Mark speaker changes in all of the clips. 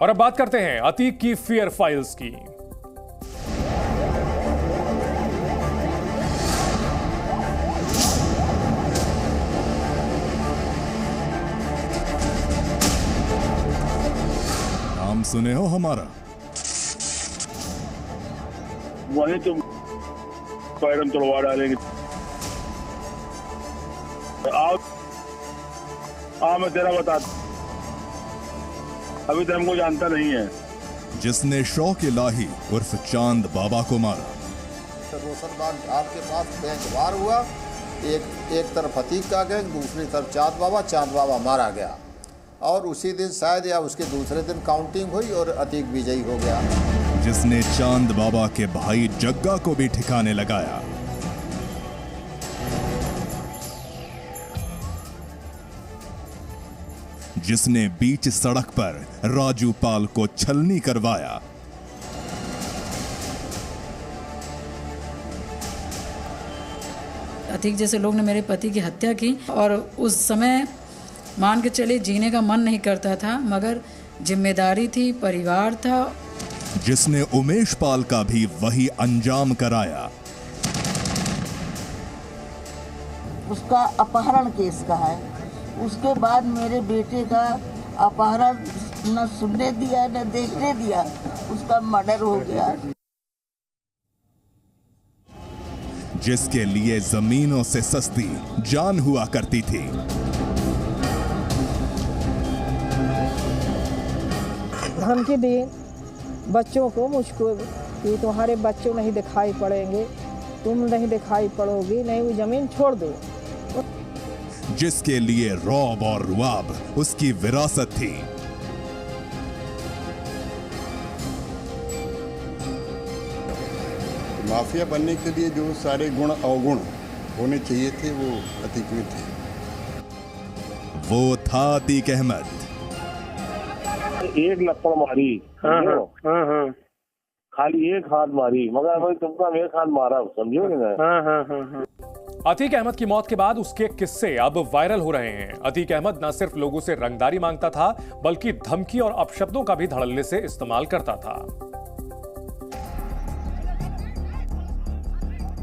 Speaker 1: और अब बात करते हैं अतीक की फियर फाइल्स की।
Speaker 2: नाम सुने हो हमारा?
Speaker 3: वही तुम पैरम तोड़वा डालेंगे। आओ मैं तेरा बता, अभी तो हमको जानता नहीं है।
Speaker 2: जिसने शौक इलाही उर्फ चांद बाबा को मारा।
Speaker 4: रोशनबाग घाट के पास गैंग वार हुआ। एक तरफ अतीक का गैंग, दूसरी तरफ चांद बाबा मारा गया और उसी दिन शायद या उसके दूसरे दिन काउंटिंग हुई और अतीक विजयी हो गया।
Speaker 2: जिसने चांद बाबा के भाई जग्गा को भी ठिकाने लगाया। जिसने बीच सड़क पर राजू पाल को छलनी करवाया।
Speaker 5: अतीक जैसे लोग ने मेरे पति की हत्या की और उस समय मान के चले जीने का मन नहीं करता था, मगर जिम्मेदारी थी, परिवार था।
Speaker 2: जिसने उमेश पाल का भी वही अंजाम कराया।
Speaker 6: उसका अपहरण केस का है। उसके बाद मेरे बेटे का अपहरण न सुनने दिया न देखने दिया, उसका मर्डर हो गया।
Speaker 2: जिसके लिए जमीनों से सस्ती जान हुआ करती थी।
Speaker 7: धमकी दी बच्चों को, मुझको, कि तुम्हारे बच्चों नहीं दिखाई पड़ेंगे, तुम नहीं दिखाई पड़ोगी, नहीं वो जमीन छोड़ दो।
Speaker 2: जिसके लिए रौब और रुआब उसकी विरासत थी।
Speaker 4: माफिया बनने के लिए जो सारे गुण अवगुण होने चाहिए थे वो अतीक में थे।
Speaker 2: वो था अतीक अहमद।
Speaker 3: एक लपड़ मारी, खाली एक हाथ मारी, मगर भाई तुमका एक हाथ मारा, समझो ना।
Speaker 1: अतीक अहमद की मौत के बाद उसके किस्से अब वायरल हो रहे हैं। अतीक अहमद न सिर्फ लोगों से रंगदारी मांगता था, बल्कि धमकी और अपशब्दों का भी धड़ल्ले से इस्तेमाल करता था।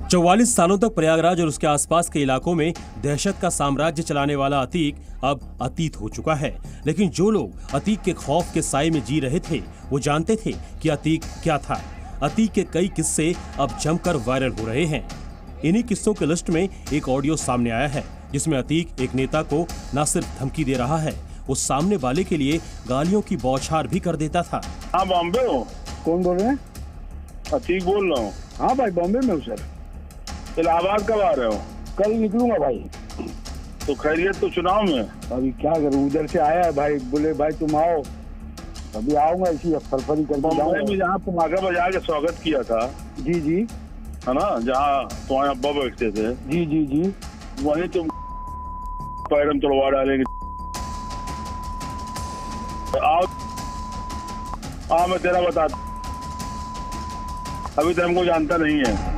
Speaker 8: 44 सालों तक प्रयागराज और उसके आसपास के इलाकों में दहशत का साम्राज्य चलाने वाला अतीक अब अतीत हो चुका है। लेकिन जो लोग अतीक के खौफ के साए में जी रहे थे, वो जानते थे कि अतीक क्या था। अतीक के कई किस्से अब जमकर वायरल हो रहे हैं। इन्हीं किस्सों के लिस्ट में एक ऑडियो सामने आया है, जिसमें अतीक एक नेता को न सिर्फ धमकी दे रहा है, वो सामने वाले के लिए गालियों की बौछार भी कर देता था।
Speaker 3: हाँ बॉम्बे हो?
Speaker 9: कौन बोल रहे हैं?
Speaker 3: अतीक बोल रहा हूँ।
Speaker 9: हाँ भाई, बॉम्बे में हूँ सर।
Speaker 3: इलाहाबाद कब आ रहे हो?
Speaker 9: कल निकलूंगा भाई।
Speaker 3: तो खैरियत तो चुनाव में?
Speaker 9: अभी क्या करूँ, उधर से आया है भाई, बोले भाई तुम आओ, अभी आऊंगा इसी फरफरी कर।
Speaker 3: बॉम्बे में जहाँ तुम आगे बजा के स्वागत किया था,
Speaker 9: जी जी,
Speaker 3: है ना, जहाँ तुम्हारे अब्बा बैठते थे,
Speaker 9: जी जी जी,
Speaker 3: वही तुम पैरम तोड़वा डालेंगे। आओ मैं तेरा बता, अभी तो हमको जानता नहीं है।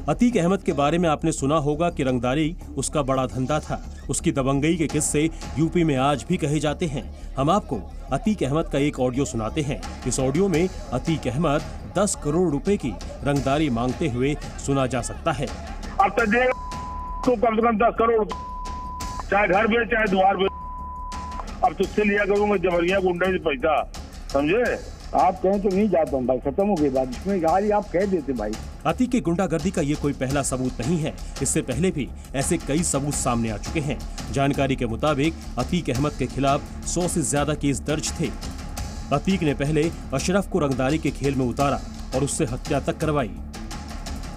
Speaker 8: अतीक अहमद के बारे में आपने सुना होगा कि रंगदारी उसका बड़ा धंधा था। उसकी दबंगई के किस्से यूपी में आज भी कहे जाते हैं। हम आपको अतीक अहमद का एक ऑडियो सुनाते हैं। इस ऑडियो में अतीक अहमद 10 करोड़ रुपए की रंगदारी मांगते हुए सुना जा सकता है।
Speaker 3: अब तक तो कम से कम 10 करोड़, चाहे घर बेच चाहे द्वार बेच, अब तुझसे लिया करूंगा जबरिया गुंडे से पैसा, समझे?
Speaker 9: आप कहें तो नहीं जाता हूँ भाई, खत्म हो गई बात। इसमें गाली आप कह देते भाई।
Speaker 8: अतीक की गुंडागर्दी का ये कोई पहला सबूत नहीं है। इससे पहले भी ऐसे कई सबूत सामने आ चुके हैं। जानकारी के मुताबिक अतीक अहमद के खिलाफ 100 से ज्यादा केस दर्ज थे। अतीक ने पहले अशरफ को रंगदारी के खेल में उतारा और उससे हत्या तक करवाई।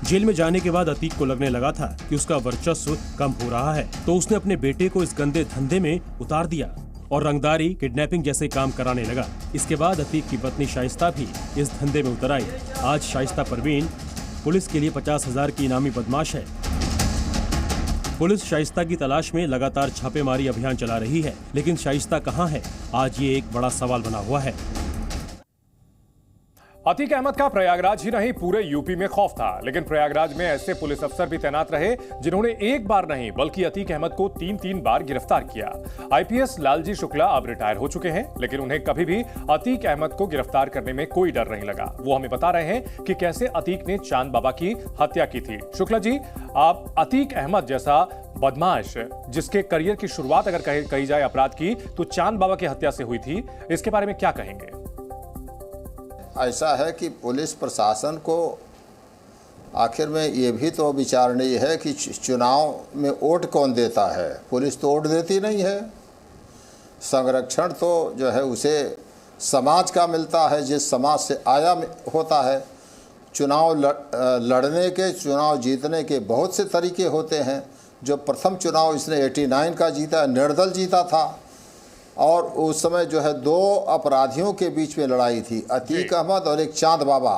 Speaker 8: जेल में जाने के बाद अतीक को लगने लगा था कि उसका वर्चस्व कम हो रहा है, तो उसने अपने बेटे को इस गंदे धंधे में उतार दिया और रंगदारी, किडनैपिंग जैसे काम कराने लगा। इसके बाद अतीक की पत्नी शाइस्ता भी इस धंधे में उतर आई। आज शाइस्ता परवीन पुलिस के लिए 50,000 की इनामी बदमाश है। पुलिस शाइस्ता की तलाश में लगातार छापेमारी अभियान चला रही है, लेकिन शाइस्ता कहां है, आज ये एक बड़ा सवाल बना हुआ है।
Speaker 1: अतीक अहमद का प्रयागराज ही नहीं पूरे यूपी में खौफ था, लेकिन प्रयागराज में ऐसे पुलिस अफसर भी तैनात रहे जिन्होंने एक बार नहीं बल्कि अतीक अहमद को 3-3 बार गिरफ्तार किया। आईपीएस लालजी शुक्ला अब रिटायर हो चुके हैं, लेकिन उन्हें कभी भी अतीक अहमद को गिरफ्तार करने में कोई डर नहीं लगा। वो हमें बता रहे हैं कि कैसे अतीक ने चांद बाबा की हत्या की थी। शुक्ला जी, आप अतीक अहमद जैसा बदमाश जिसके करियर की शुरुआत अगर कही जाए अपराध की तो चांद बाबा की हत्या से हुई थी, इसके बारे में क्या कहेंगे?
Speaker 4: ऐसा है कि पुलिस प्रशासन को आखिर में ये भी तो विचारणीय है कि चुनाव में वोट कौन देता है। पुलिस तो वोट देती नहीं है। संरक्षण तो जो है उसे समाज का मिलता है, जिस समाज से आया होता है। चुनाव लड़ने के, चुनाव जीतने के बहुत से तरीके होते हैं। जो प्रथम चुनाव इसने 89 का जीता, निर्दल जीता था, और उस समय जो है 2 अपराधियों के बीच में लड़ाई थी, अतीक अहमद और एक चांद बाबा।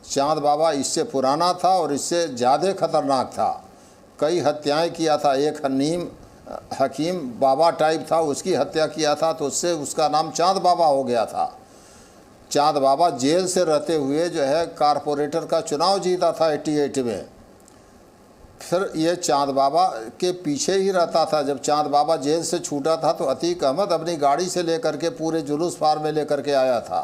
Speaker 4: चांद बाबा इससे पुराना था और इससे ज़्यादा खतरनाक था। कई हत्याएं किया था। एक हकीम बाबा टाइप था, उसकी हत्या किया था, तो उससे उसका नाम चांद बाबा हो गया था। चांद बाबा जेल से रहते हुए जो है कारपोरेटर का चुनाव जीता था 88 में। फिर ये चांद बाबा के पीछे ही रहता था। जब चांद बाबा जेल से छूटा था तो अतीक अहमद अपनी गाड़ी से लेकर के पूरे जुलूस फार में लेकर के आया था।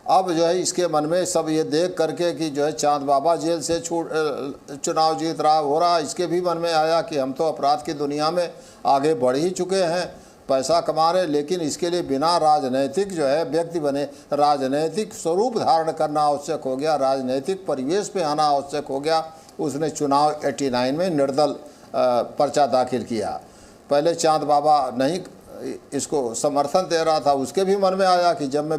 Speaker 4: अब जो है इसके मन में सब ये देख करके कि जो है चांद बाबा जेल से चुनाव जीत रहा हो रहा, इसके भी मन में आया कि हम तो अपराध की दुनिया में आगे बढ़ ही चुके हैं, पैसा कमा रहे, लेकिन इसके लिए बिना राजनैतिक जो है व्यक्ति बने, राजनैतिक स्वरूप धारण करना आवश्यक हो गया, राजनैतिक परिवेश में आना आवश्यक हो गया। उसने चुनाव 89 में निर्दल पर्चा दाखिल किया। पहले चांद बाबा नहीं इसको समर्थन दे रहा था। उसके भी मन में आया कि जब मैं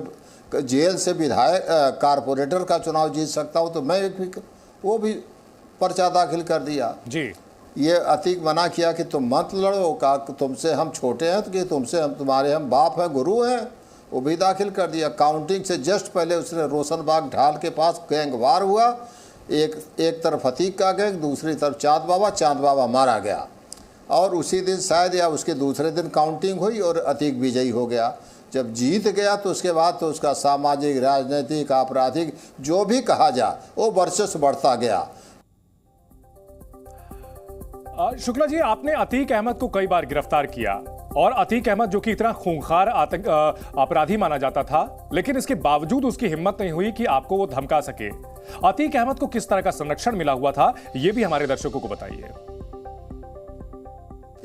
Speaker 4: जेल से विधायक कारपोरेटर का चुनाव जीत सकता हूं तो मैं वो भी पर्चा दाखिल कर दिया
Speaker 1: जी।
Speaker 4: ये अतीक मना किया कि तुम मत लड़ो, का तुमसे हम छोटे हैं, तो कि तुमसे तुम्हारे हम बाप हैं, गुरु हैं, वो भी दाखिल कर दिया। काउंटिंग से जस्ट पहले उसने रोशनबाग ढाल के पास गैंगवार हुआ। एक तरफ अतीक का गैंग, दूसरी तरफ चांद बाबा मारा गया। और उसी दिन शायद या उसके दूसरे दिन काउंटिंग हुई और अतीक विजयी हो गया। जब जीत गया तो उसके बाद तो उसका सामाजिक, राजनीतिक, आपराधिक जो भी कहा जाए वो वर्चस्व बढ़ता गया।
Speaker 1: शुक्ला जी, आपने अतीक अहमद को कई बार गिरफ्तार किया और अतीक अहमद जो कि इतना खूंखार अपराधी माना जाता था, लेकिन इसके बावजूद उसकी हिम्मत नहीं हुई कि आपको वो धमका सके। अतीक अहमद को किस तरह का संरक्षण मिला हुआ था, ये भी हमारे दर्शकों को बताइए।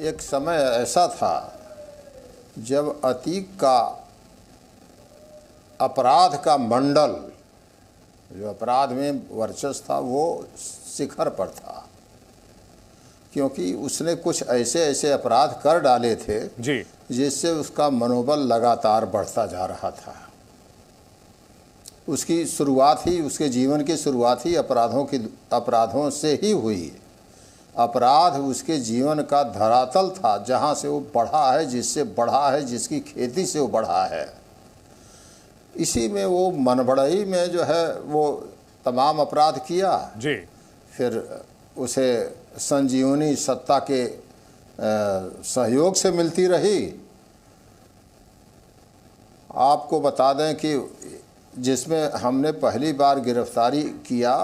Speaker 4: एक समय ऐसा था जब अतीक का अपराध का मंडल, जो अपराध में वर्चस्व था, वो शिखर पर था, क्योंकि उसने कुछ ऐसे अपराध कर डाले थे
Speaker 1: जी, जिससे
Speaker 4: उसका मनोबल लगातार बढ़ता जा रहा था। उसकी शुरुआत ही, उसके जीवन की शुरुआत ही अपराधों से ही हुई। अपराध उसके जीवन का धरातल था, जहाँ से वो बढ़ा है, जिससे बढ़ा है, जिसकी खेती से वो बढ़ा है। इसी में वो मनबड़ई में जो है वो तमाम अपराध किया
Speaker 1: जी।
Speaker 4: फिर उसे संजीवनी सत्ता के सहयोग से मिलती रही। आपको बता दें कि जिसमें हमने पहली बार गिरफ्तारी किया,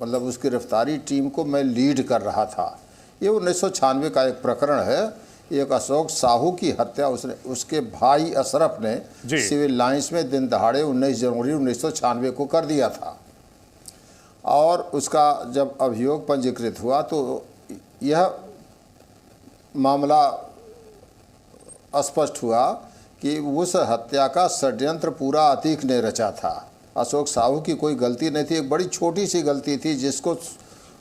Speaker 4: मतलब उस गिरफ्तारी टीम को मैं लीड कर रहा था। ये 1996 का एक प्रकरण है। एक अशोक साहू की हत्या उसके भाई अशरफ ने सिविल लाइंस में दिन दहाड़े 19 जनवरी 1996 को कर दिया था। और उसका जब अभियोग पंजीकृत हुआ तो यह मामला स्पष्ट हुआ कि उस हत्या का षड्यंत्र पूरा अतीक ने रचा था। अशोक साहू की कोई गलती नहीं थी, एक बड़ी छोटी सी गलती थी जिसको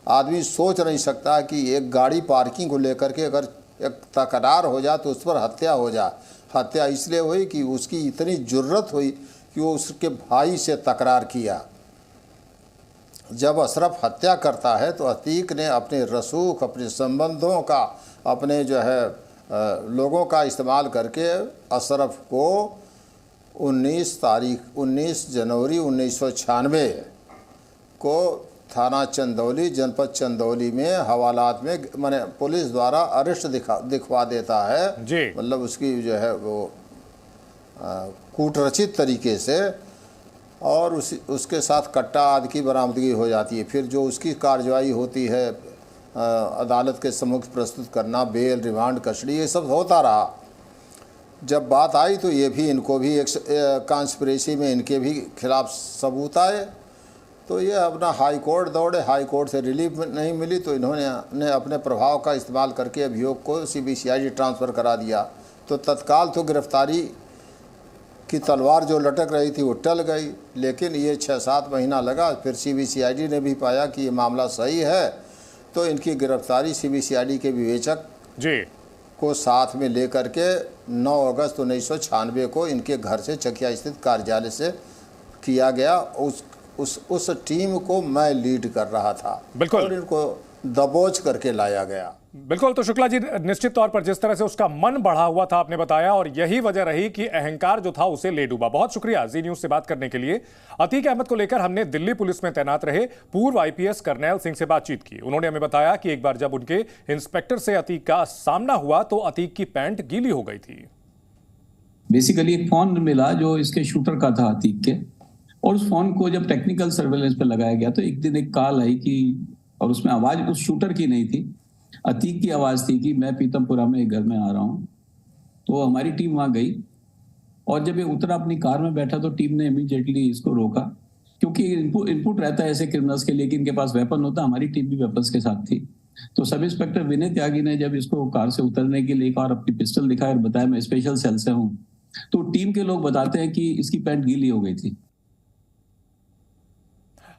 Speaker 4: आदमी सोच नहीं सकता कि एक गाड़ी पार्किंग को लेकर के अगर एक तकरार हो जाए तो उस पर हत्या हो जाए। हत्या इसलिए हुई कि उसकी इतनी जुर्रत हुई कि वो उसके भाई से तकरार किया। जब अशरफ हत्या करता है तो अतीक ने अपने रसूख, अपने संबंधों का, अपने जो है लोगों का इस्तेमाल करके अशरफ को 19 जनवरी 1996 को थाना चंदौली, जनपद चंदौली में हवालात में माने पुलिस द्वारा अरेस्ट दिखवा देता है जी। मतलब उसकी जो है वो कूटरचित तरीके से और उसके साथ कट्टा आदि की बरामदगी हो जाती है। फिर जो उसकी कार्रवाई होती है, अदालत के सम्मुख प्रस्तुत करना, बेल, रिमांड, कस्टडी, ये सब होता रहा। जब बात आई तो ये भी, इनको भी एक कॉन्स्पिरेसी में इनके भी खिलाफ सबूत आए, तो ये अपना हाई कोर्ट दौड़े। हाई कोर्ट से रिलीफ नहीं मिली तो इन्होंने अपने प्रभाव का इस्तेमाल करके अभियोग को CBCID ट्रांसफ़र करा दिया। तो तत्काल तो गिरफ्तारी की तलवार जो लटक रही थी वो टल गई, लेकिन ये 6-7 महीना लगा। फिर CBCID ने भी पाया कि ये मामला सही है, तो इनकी गिरफ्तारी CBCID के विवेचक को साथ में लेकर के 9 अगस्त 1996 को इनके घर से चकिया स्थित कार्यालय से किया गया। उस टीम को मैं लीड कर रहा था।
Speaker 1: बिल्कुल।
Speaker 4: और इनको दबोच करके लाया गया।
Speaker 1: बिल्कुल। तो शुक्ला जी, निश्चित तौर पर जिस तरह से उसका मन बढ़ा हुआ था आपने बताया, और यही वजह रही कि अहंकार जो था उसे ले डूबा। बहुत शुक्रिया जी न्यूज से बात करने के लिए। अतीक अहमद को लेकर हमने दिल्ली पुलिस में तैनात रहे पूर्व IPS करनैल सिंह से बातचीत की। उन्होंने हमें बताया कि एक बार जब उनके इंस्पेक्टर से अतीक का सामना हुआ तो अतीक की पैंट गीली हो गई थी।
Speaker 10: बेसिकली एक फोन मिला जो इसके शूटर का था, अतीक के, और उस फोन को जब टेक्निकल सर्वेलेंस पे लगाया गया तो एक दिन एक कॉल आई कि, और उसमें आवाज उस शूटर की नहीं थी, अतीक की आवाज थी कि मैं पीतमपुरा में एक घर में आ रहा हूँ। तो हमारी टीम वहां गई, और जब ये उतरा अपनी कार में बैठा तो टीम ने इमीडिएटली इसको रोका, क्योंकि इनपुट रहता है ऐसे क्रिमिनल्स के लिए कि इनके पास वेपन होता। हमारी टीम भी वेपन्स के साथ थी। तो सब इंस्पेक्टर विनय त्यागी ने जब इसको कार से उतरने के लिए एक और अपनी पिस्टल दिखाया और बताया मैं स्पेशल सेल से हूँ, तो टीम के लोग बताते हैं कि इसकी पैंट गीली हो गई थी।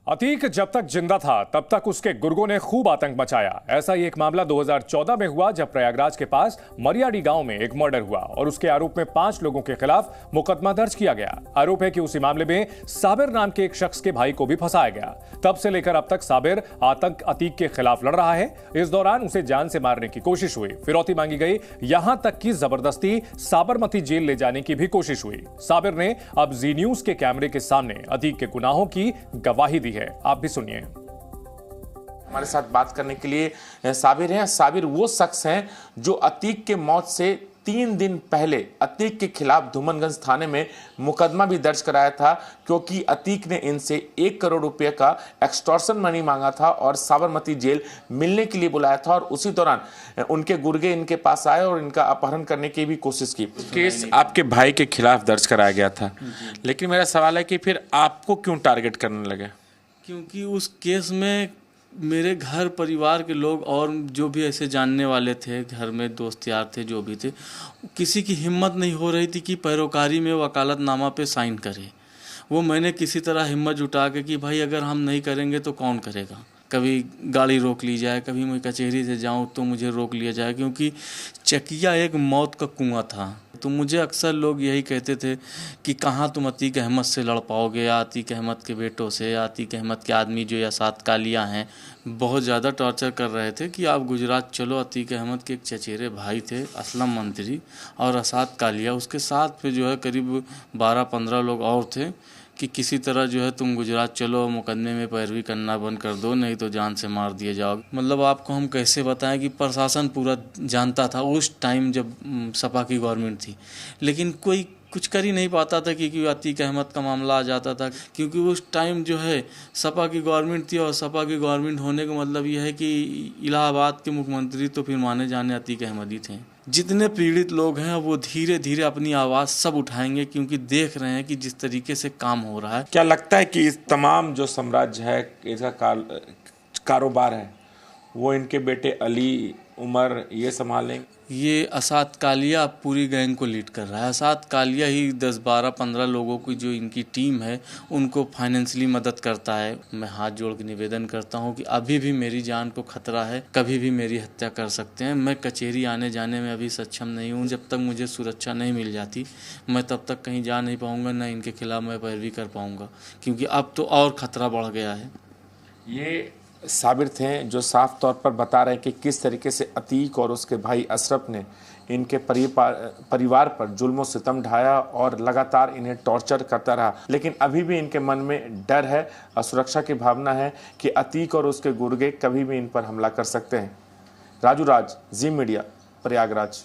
Speaker 1: अतीक जब तक जिंदा था तब तक उसके गुर्गों ने खूब आतंक मचाया। ऐसा ही एक मामला 2014 में हुआ जब प्रयागराज के पास मरियाडी गांव में एक मर्डर हुआ और उसके आरोप में 5 लोगों के खिलाफ मुकदमा दर्ज किया गया। आरोप है कि उसी मामले में साबिर नाम के एक शख्स के भाई को भी फंसाया गया। तब से लेकर अब तक साबिर आतंक अतीक के खिलाफ लड़ रहा है। इस दौरान उसे जान से मारने की कोशिश हुई, फिरौती मांगी गई, यहां तक कि जबरदस्ती साबरमती जेल ले जाने की भी कोशिश हुई। साबिर ने अब जी न्यूज के कैमरे के सामने अतीक के गुनाहों की गवाही दी है। आप भी सुनिए।
Speaker 11: हमारे साथ बात करने के लिए साबिर हैं। साबिर वो शख्स हैं जो अतीक के मौत से 3 दिन पहले अतीक के खिलाफ धूमनगंज थाने में मुकदमा भी दर्ज कराया था, क्योंकि अतीक ने इनसे 1 करोड़ रुपए का एक्सटॉर्शन मनी मांगा था और साबरमती जेल मिलने के लिए बुलाया था। और उसी दौरान उनके गुर्गे इनके पास आए और इनका अपहरण करने की भी कोशिश की। केस आपके भाई के खिलाफ दर्ज कराया गया था, लेकिन मेरा सवाल है कि फिर आपको क्यों टारगेट करने लगे?
Speaker 12: क्योंकि उस केस में मेरे घर परिवार के लोग और जो भी ऐसे जानने वाले थे, घर में दोस्त यार थे, जो भी थे, किसी की हिम्मत नहीं हो रही थी कि पैरोकारी में वकालतनामा पे साइन करे। वो मैंने किसी तरह हिम्मत जुटा के कि भाई अगर हम नहीं करेंगे तो कौन करेगा। कभी गाड़ी रोक ली जाए, कभी मैं कचहरी से जाऊं तो मुझे रोक लिया जाए, क्योंकि चकिया एक मौत का कुआं था। तो मुझे अक्सर लोग यही कहते थे कि कहाँ तुम अतीक अहमद से लड़ पाओगे, या अतीक अहमद के बेटों से, या अतीक अहमद के आदमी जो या 7 कालिया हैं, बहुत ज़्यादा टॉर्चर कर रहे थे कि आप गुजरात चलो। अतीक अहमद के एक चचेरे भाई थे असलम मंत्री और असाद कालिया, उसके साथ फिर जो है करीब 12-15 लोग और थे कि किसी तरह जो है तुम गुजरात चलो, मुकदमे में पैरवी करना बंद कर दो, नहीं तो जान से मार दिए जाओगे। मतलब आपको हम कैसे बताएं कि प्रशासन पूरा जानता था उस टाइम जब सपा की गवर्नमेंट थी, लेकिन कोई कुछ कर ही नहीं पाता था क्योंकि अतीक अहमद का मामला आ जाता था। क्योंकि उस टाइम जो है सपा की गवर्नमेंट थी, और सपा की गवर्नमेंट होने का मतलब यह है कि इलाहाबाद के मुख्यमंत्री तो फिर माने जाने अतीक अहमद ही थे। जितने पीड़ित लोग हैं वो धीरे धीरे अपनी आवाज़ सब उठाएंगे, क्योंकि देख रहे हैं कि जिस तरीके से काम हो रहा है।
Speaker 11: क्या लगता है कि इस तमाम जो साम्राज्य है, इसका कारोबार है, वो इनके बेटे अली, उमर ये संभालेंगे?
Speaker 12: ये असाद कालिया पूरी गैंग को लीड कर रहा है। असाद कालिया ही 10, 12, 15 लोगों की जो इनकी टीम है उनको फाइनेंशियली मदद करता है। मैं हाथ जोड़ के निवेदन करता हूँ कि अभी भी मेरी जान को खतरा है, कभी भी मेरी हत्या कर सकते हैं। मैं कचहरी आने जाने में अभी सक्षम नहीं हूँ। जब तक मुझे सुरक्षा नहीं मिल जाती मैं तब तक कहीं जा नहीं पाऊँगा, न इनके खिलाफ मैं पैरवी कर पाऊँगा, क्योंकि अब तो और खतरा बढ़ गया है।
Speaker 11: ये साबिर थे जो साफ तौर पर बता रहे हैं कि किस तरीके से अतीक और उसके भाई अशरफ ने इनके परिवार पर जुल्म सितम ढाया और लगातार इन्हें टॉर्चर करता रहा। लेकिन अभी भी इनके मन में डर है, असुरक्षा की भावना है कि अतीक और उसके गुर्गे कभी भी इन पर हमला कर सकते हैं। राजू राज, जी मीडिया, प्रयागराज।